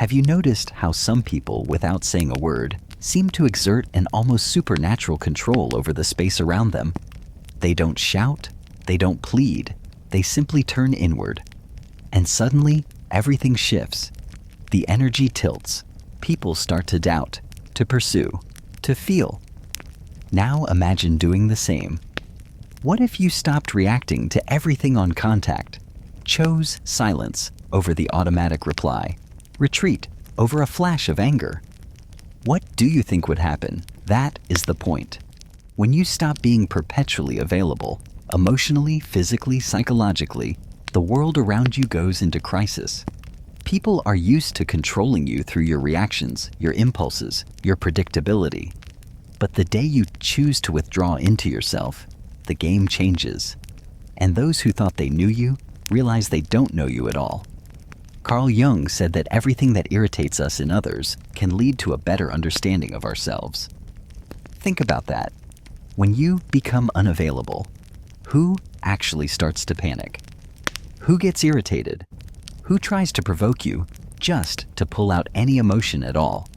Have you noticed how some people, without saying a word, seem to exert an almost supernatural control over the space around them? They don't shout, they don't plead, they simply turn inward. And suddenly, everything shifts. The energy tilts. People start to doubt, to pursue, to feel. Now imagine doing the same. What if you stopped reacting to everything on contact, chose silence over the automatic reply, retreat over a flash of anger? What do you think would happen? That is the point. When you stop being perpetually available, emotionally, physically, psychologically, the world around you goes into crisis. People are used to controlling you through your reactions, your impulses, your predictability. But the day you choose to withdraw into yourself, the game changes. And those who thought they knew you realize they don't know you at all. Carl Jung said that everything that irritates us in others can lead to a better understanding of ourselves. Think about that. When you become unavailable, who actually starts to panic? Who gets irritated? Who tries to provoke you just to pull out any emotion at all?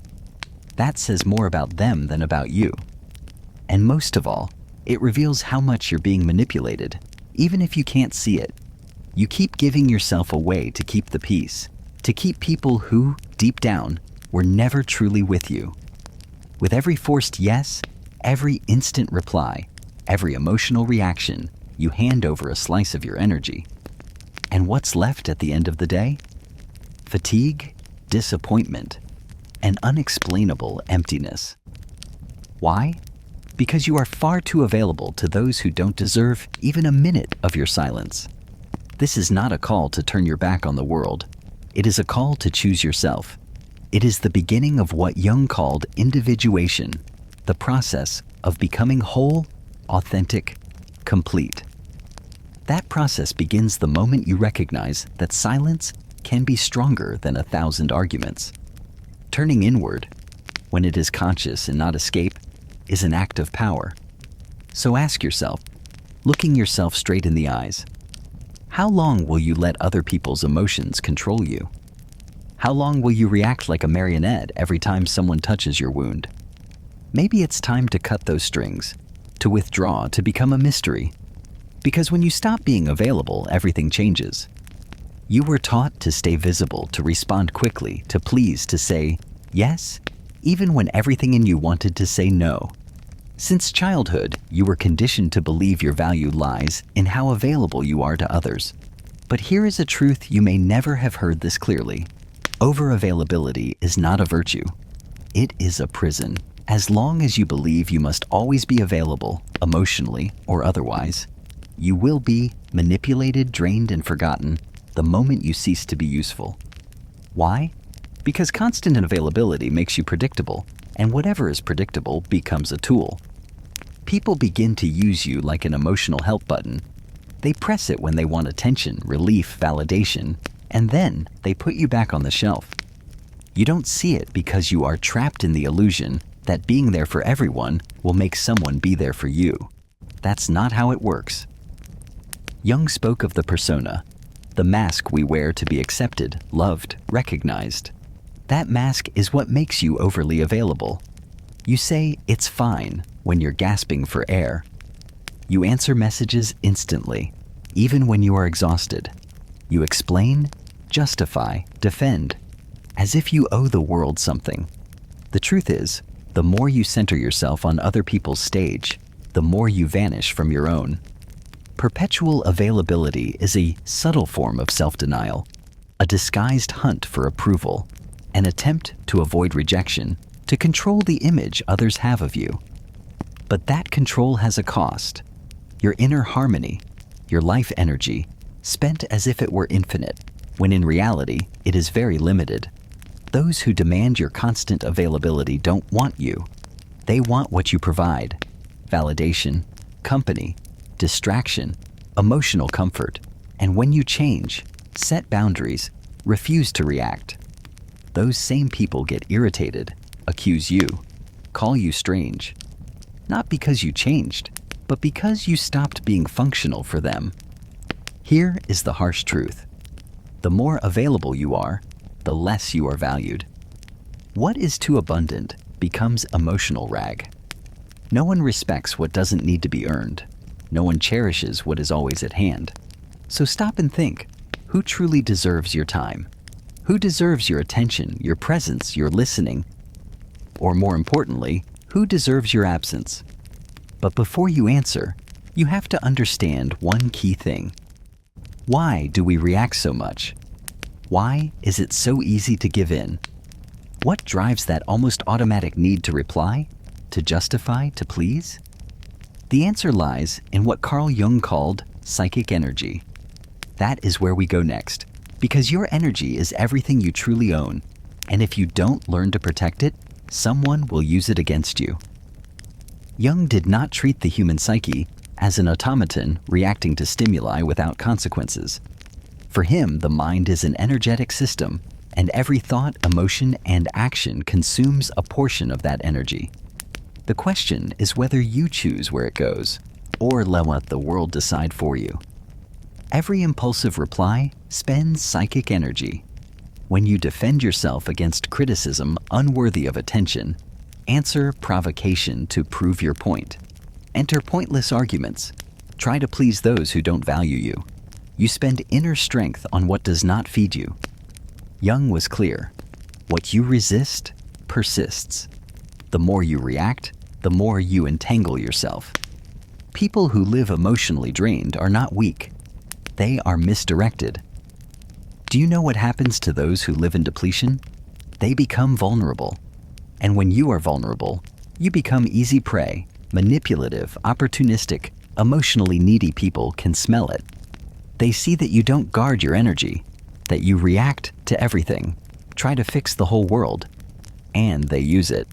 That says more about them than about you. And most of all, it reveals how much you're being manipulated, even if you can't see it. You keep giving yourself away to keep the peace, to keep people who, deep down, were never truly with you. With every forced yes, every instant reply, every emotional reaction, you hand over a slice of your energy. And what's left at the end of the day? Fatigue, disappointment, and unexplainable emptiness. Why? Because you are far too available to those who don't deserve even a minute of your silence. This is not a call to turn your back on the world. It is a call to choose yourself. It is the beginning of what Jung called individuation, the process of becoming whole, authentic, complete. That process begins the moment you recognize that silence can be stronger than 1,000 arguments. Turning inward, when it is conscious and not escape, is an act of power. So ask yourself, looking yourself straight in the eyes, how long will you let other people's emotions control you? How long will you react like a marionette every time someone touches your wound? Maybe it's time to cut those strings, to withdraw, to become a mystery. Because when you stop being available, everything changes. You were taught to stay visible, to respond quickly, to please, to say yes, even when everything in you wanted to say no. Since childhood, you were conditioned to believe your value lies in how available you are to others. But here is a truth you may never have heard this clearly. Over-availability is not a virtue. It is a prison. As long as you believe you must always be available, emotionally or otherwise, you will be manipulated, drained, and forgotten the moment you cease to be useful. Why? Because constant availability makes you predictable, and whatever is predictable becomes a tool. People begin to use you like an emotional help button. They press it when they want attention, relief, validation, and then they put you back on the shelf. You don't see it because you are trapped in the illusion that being there for everyone will make someone be there for you. That's not how it works. Jung spoke of the persona, the mask we wear to be accepted, loved, recognized. That mask is what makes you overly available. You say, "It's fine," when you're gasping for air. You answer messages instantly, even when you are exhausted. You explain, justify, defend, as if you owe the world something. The truth is, the more you center yourself on other people's stage, the more you vanish from your own. Perpetual availability is a subtle form of self-denial, a disguised hunt for approval, an attempt to avoid rejection, to control the image others have of you. But that control has a cost. Your inner harmony, your life energy, spent as if it were infinite, when in reality, it is very limited. Those who demand your constant availability don't want you. They want what you provide: validation, company, distraction, emotional comfort. And when you change, set boundaries, refuse to react, those same people get irritated, accuse you, call you strange. Not because you changed, but because you stopped being functional for them. Here is the harsh truth. The more available you are, the less you are valued. What is too abundant becomes emotional rag. No one respects what doesn't need to be earned. No one cherishes what is always at hand. So stop and think, who truly deserves your time? Who deserves your attention, your presence, your listening? Or more importantly, who deserves your absence? But before you answer, you have to understand one key thing. Why do we react so much? Why is it so easy to give in? What drives that almost automatic need to reply, to justify, to please? The answer lies in what Carl Jung called psychic energy. That is where we go next, because your energy is everything you truly own, and if you don't learn to protect it, someone will use it against you. Jung did not treat the human psyche as an automaton reacting to stimuli without consequences. For him, the mind is an energetic system, and every thought, emotion, and action consumes a portion of that energy. The question is whether you choose where it goes, or let the world decide for you. Every impulsive reply spends psychic energy. When you defend yourself against criticism unworthy of attention, answer provocation to prove your point, enter pointless arguments, try to please those who don't value you, you spend inner strength on what does not feed you. Jung was clear. What you resist persists. The more you react, the more you entangle yourself. People who live emotionally drained are not weak. They are misdirected. Do you know what happens to those who live in depletion? They become vulnerable. And when you are vulnerable, you become easy prey. Manipulative, opportunistic, emotionally needy people can smell it. They see that you don't guard your energy, that you react to everything, try to fix the whole world, and they use it.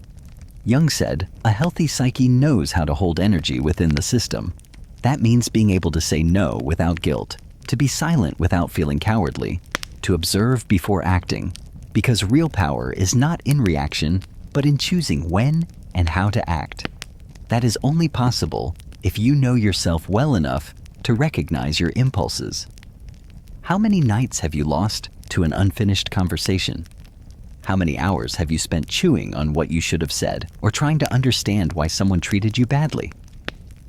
Jung said, a healthy psyche knows how to hold energy within the system. That means being able to say no without guilt, to be silent without feeling cowardly, to observe before acting, because real power is not in reaction, but in choosing when and how to act. That is only possible if you know yourself well enough to recognize your impulses. How many nights have you lost to an unfinished conversation? How many hours have you spent chewing on what you should have said or trying to understand why someone treated you badly?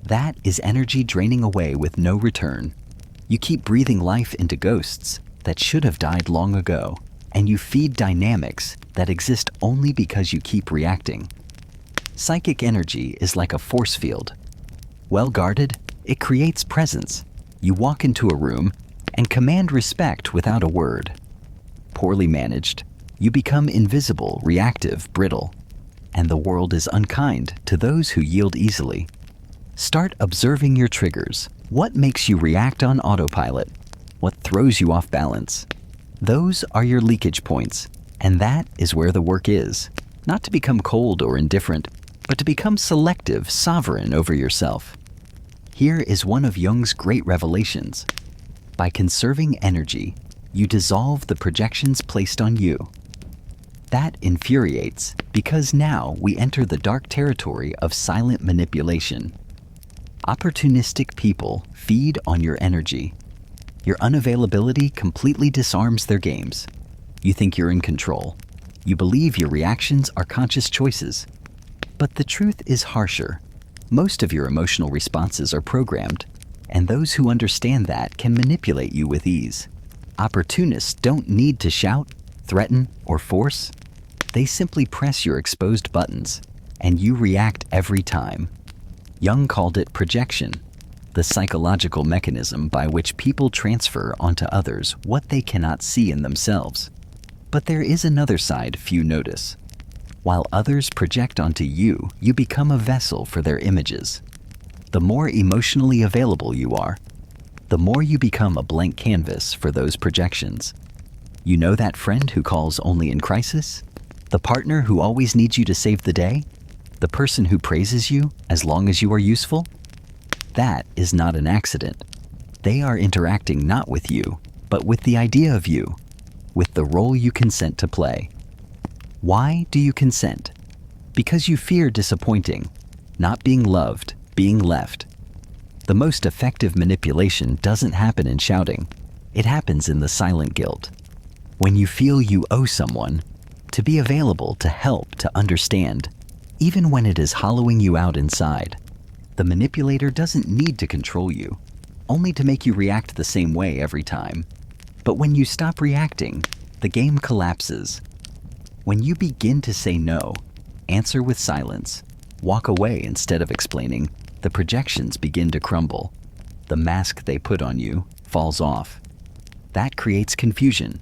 That is energy draining away with no return. You keep breathing life into ghosts that should have died long ago, and you feed dynamics that exist only because you keep reacting. Psychic energy is like a force field. Well guarded, it creates presence. You walk into a room and command respect without a word. Poorly managed, you become invisible, reactive, brittle, and the world is unkind to those who yield easily. Start observing your triggers. What makes you react on autopilot? What throws you off balance? Those are your leakage points, and that is where the work is. Not to become cold or indifferent, but to become selective, sovereign over yourself. Here is one of Jung's great revelations. By conserving energy, you dissolve the projections placed on you. That infuriates because now we enter the dark territory of silent manipulation. Opportunistic people feed on your energy. Your unavailability completely disarms their games. You think you're in control. You believe your reactions are conscious choices. But the truth is harsher. Most of your emotional responses are programmed, and those who understand that can manipulate you with ease. Opportunists don't need to shout, threaten, or force. They simply press your exposed buttons, and you react every time. Jung called it projection, the psychological mechanism by which people transfer onto others what they cannot see in themselves. But there is another side few notice. While others project onto you, you become a vessel for their images. The more emotionally available you are, the more you become a blank canvas for those projections. You know that friend who calls only in crisis? The partner who always needs you to save the day? The person who praises you as long as you are useful? That is not an accident. They are interacting not with you, but with the idea of you, with the role you consent to play. Why do you consent? Because you fear disappointing, not being loved, being left. The most effective manipulation doesn't happen in shouting. It happens in the silent guilt. When you feel you owe someone, to be available, to help, to understand, even when it is hollowing you out inside. The manipulator doesn't need to control you, only to make you react the same way every time. But when you stop reacting, the game collapses. When you begin to say no, answer with silence, walk away instead of explaining, the projections begin to crumble. The mask they put on you falls off. That creates confusion,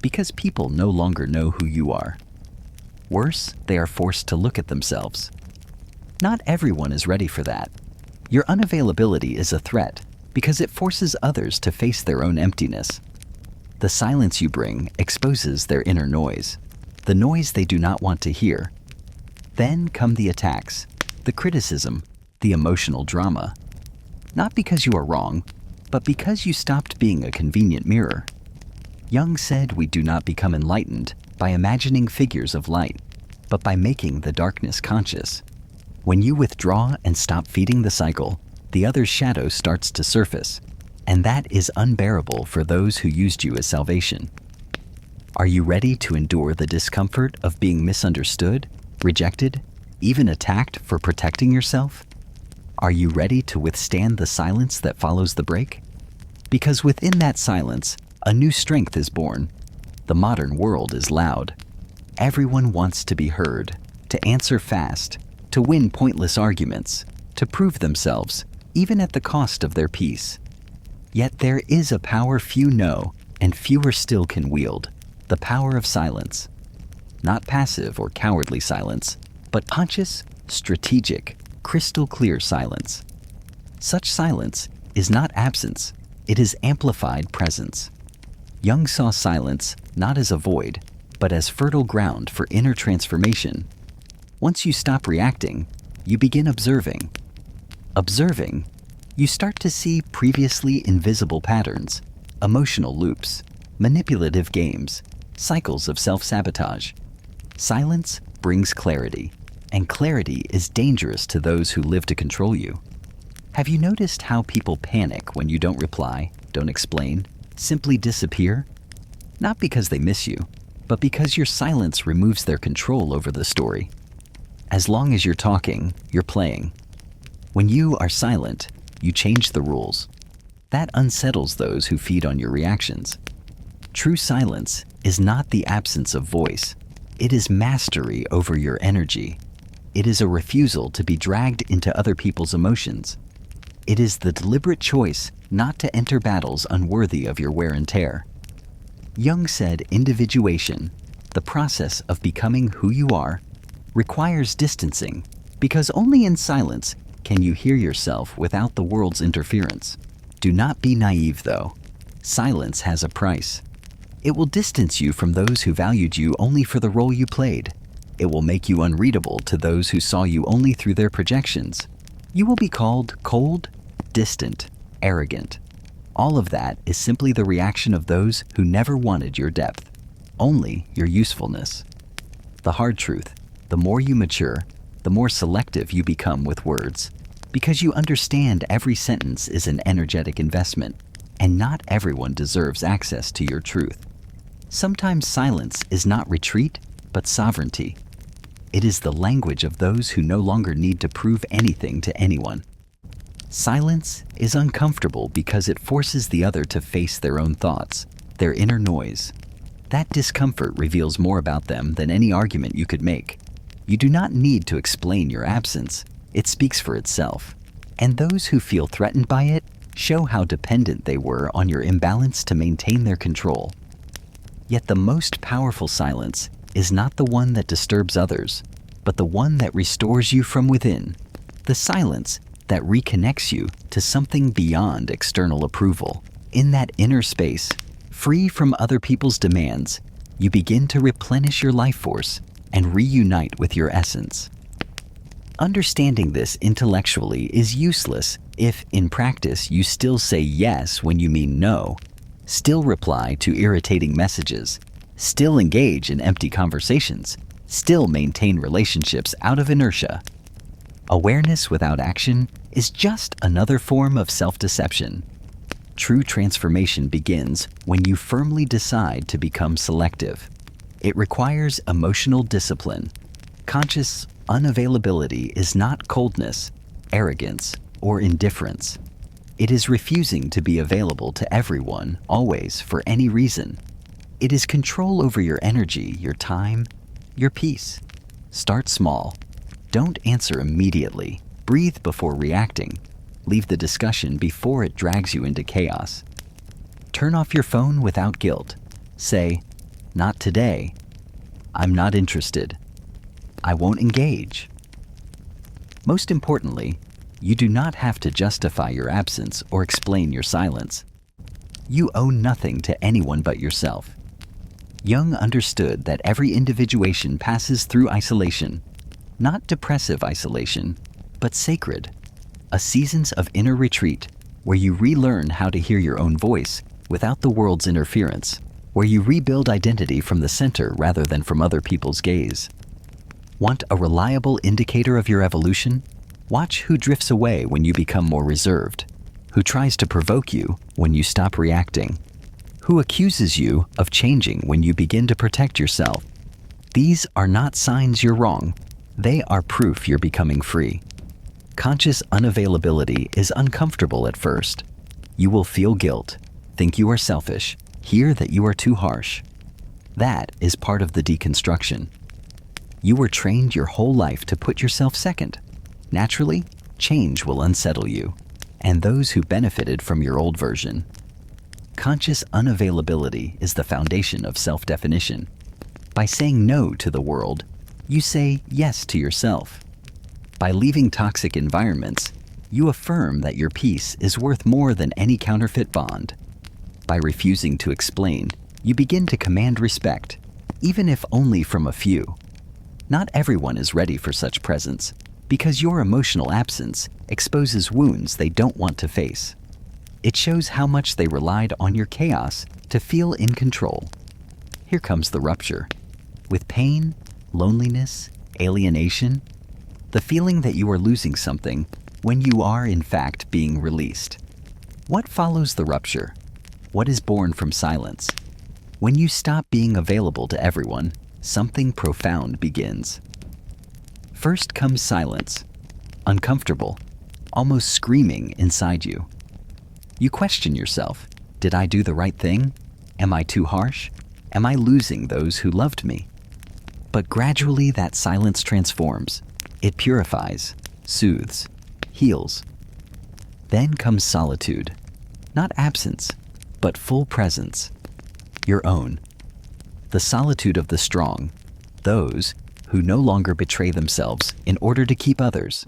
because people no longer know who you are. Worse, they are forced to look at themselves. Not everyone is ready for that. Your unavailability is a threat because it forces others to face their own emptiness. The silence you bring exposes their inner noise, the noise they do not want to hear. Then come the attacks, the criticism, the emotional drama. Not because you are wrong, but because you stopped being a convenient mirror. Jung said we do not become enlightened by imagining figures of light, but by making the darkness conscious. When you withdraw and stop feeding the cycle, the other's shadow starts to surface, and that is unbearable for those who used you as salvation. Are you ready to endure the discomfort of being misunderstood, rejected, even attacked for protecting yourself? Are you ready to withstand the silence that follows the break? Because within that silence, a new strength is born. The modern world is loud. Everyone wants to be heard, to answer fast, to win pointless arguments, to prove themselves, even at the cost of their peace. Yet there is a power few know and fewer still can wield, the power of silence. Not passive or cowardly silence, but conscious, strategic, crystal clear silence. Such silence is not absence, it is amplified presence. Jung saw silence not as a void, but as fertile ground for inner transformation. Once you stop reacting, you begin observing. Observing, you start to see previously invisible patterns, emotional loops, manipulative games, cycles of self-sabotage. Silence brings clarity, and clarity is dangerous to those who live to control you. Have you noticed how people panic when you don't reply, don't explain, simply disappear? Not because they miss you, but because your silence removes their control over the story. As long as you're talking, you're playing. When you are silent, you change the rules. That unsettles those who feed on your reactions. True silence is not the absence of voice. It is mastery over your energy. It is a refusal to be dragged into other people's emotions. It is the deliberate choice not to enter battles unworthy of your wear and tear. Jung said individuation, the process of becoming who you are, requires distancing, because only in silence can you hear yourself without the world's interference. Do not be naive, though. Silence has a price. It will distance you from those who valued you only for the role you played. It will make you unreadable to those who saw you only through their projections. You will be called cold, distant, arrogant. All of that is simply the reaction of those who never wanted your depth, only your usefulness. The hard truth, the more you mature, the more selective you become with words, because you understand every sentence is an energetic investment, and not everyone deserves access to your truth. Sometimes silence is not retreat, but sovereignty. It is the language of those who no longer need to prove anything to anyone. Silence is uncomfortable because it forces the other to face their own thoughts, their inner noise. That discomfort reveals more about them than any argument you could make. You do not need to explain your absence. It speaks for itself. And those who feel threatened by it show how dependent they were on your imbalance to maintain their control. Yet the most powerful silence is not the one that disturbs others, but the one that restores you from within. The silence that reconnects you to something beyond external approval. In that inner space, free from other people's demands, you begin to replenish your life force and reunite with your essence. Understanding this intellectually is useless if, in practice, you still say yes when you mean no, still reply to irritating messages, still engage in empty conversations, still maintain relationships out of inertia. Awareness without action is just another form of self-deception. True transformation begins when you firmly decide to become selective. It requires emotional discipline. Conscious unavailability is not coldness, arrogance, or indifference. It is refusing to be available to everyone, always, for any reason. It is control over your energy, your time, your peace. Start small. Don't answer immediately. Breathe before reacting. Leave the discussion before it drags you into chaos. Turn off your phone without guilt. Say, "Not today. I'm not interested. I won't engage." Most importantly, you do not have to justify your absence or explain your silence. You owe nothing to anyone but yourself. Jung understood that every individuation passes through isolation, not depressive isolation, but sacred, a seasons of inner retreat where you relearn how to hear your own voice without the world's interference, where you rebuild identity from the center rather than from other people's gaze. Want a reliable indicator of your evolution? Watch who drifts away when you become more reserved, who tries to provoke you when you stop reacting, who accuses you of changing when you begin to protect yourself. These are not signs you're wrong. They are proof you're becoming free. Conscious unavailability is uncomfortable at first. You will feel guilt, think you are selfish, hear that you are too harsh. That is part of the deconstruction. You were trained your whole life to put yourself second. Naturally, change will unsettle you, and those who benefited from your old version. Conscious unavailability is the foundation of self-definition. By saying no to the world, you say yes to yourself. By leaving toxic environments, you affirm that your peace is worth more than any counterfeit bond. By refusing to explain, you begin to command respect, even if only from a few. Not everyone is ready for such presence, because your emotional absence exposes wounds they don't want to face. It shows how much they relied on your chaos to feel in control. Here comes the rupture. With pain, loneliness, alienation, the feeling that you are losing something when you are in fact being released. What follows the rupture? What is born from silence? When you stop being available to everyone, something profound begins. First comes silence, uncomfortable, almost screaming inside you. You question yourself. Did I do the right thing? Am I too harsh? Am I losing those who loved me? But gradually that silence transforms. It purifies, soothes, heals. Then comes solitude. Not absence, but full presence. Your own. The solitude of the strong. Those who no longer betray themselves in order to keep others.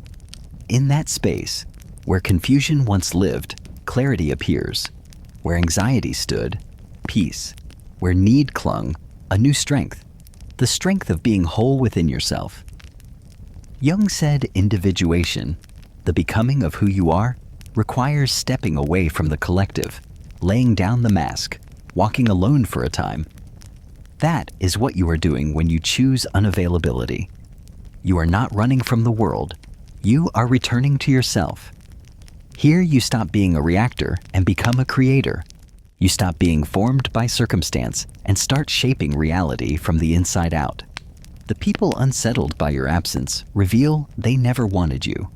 In that space, where confusion once lived, clarity appears. Where anxiety stood, peace. Where need clung, a new strength. The strength of being whole within yourself. Jung said individuation, the becoming of who you are, requires stepping away from the collective, laying down the mask, walking alone for a time. That is what you are doing when you choose unavailability. You are not running from the world. You are returning to yourself. Here you stop being a reactor and become a creator. You stop being formed by circumstance and start shaping reality from the inside out. The people unsettled by your absence reveal they never wanted you.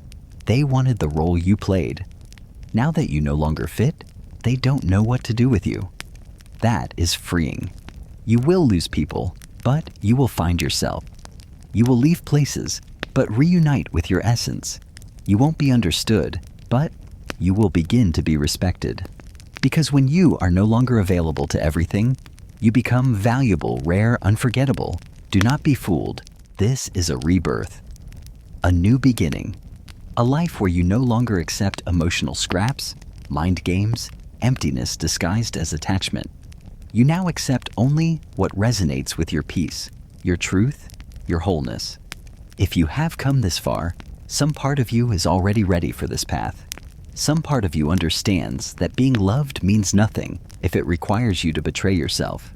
They wanted the role you played. Now that you no longer fit, they don't know what to do with you. That is freeing. You will lose people, but you will find yourself. You will leave places, but reunite with your essence. You won't be understood, but you will begin to be respected. Because when you are no longer available to everything, you become valuable, rare, unforgettable. Do not be fooled. This is a rebirth. A new beginning. A life where you no longer accept emotional scraps, mind games, emptiness disguised as attachment. You now accept only what resonates with your peace, your truth, your wholeness. If you have come this far, some part of you is already ready for this path. Some part of you understands that being loved means nothing if it requires you to betray yourself.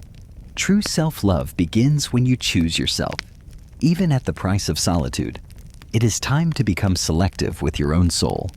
True self-love begins when you choose yourself, even at the price of solitude. It is time to become selective with your own soul.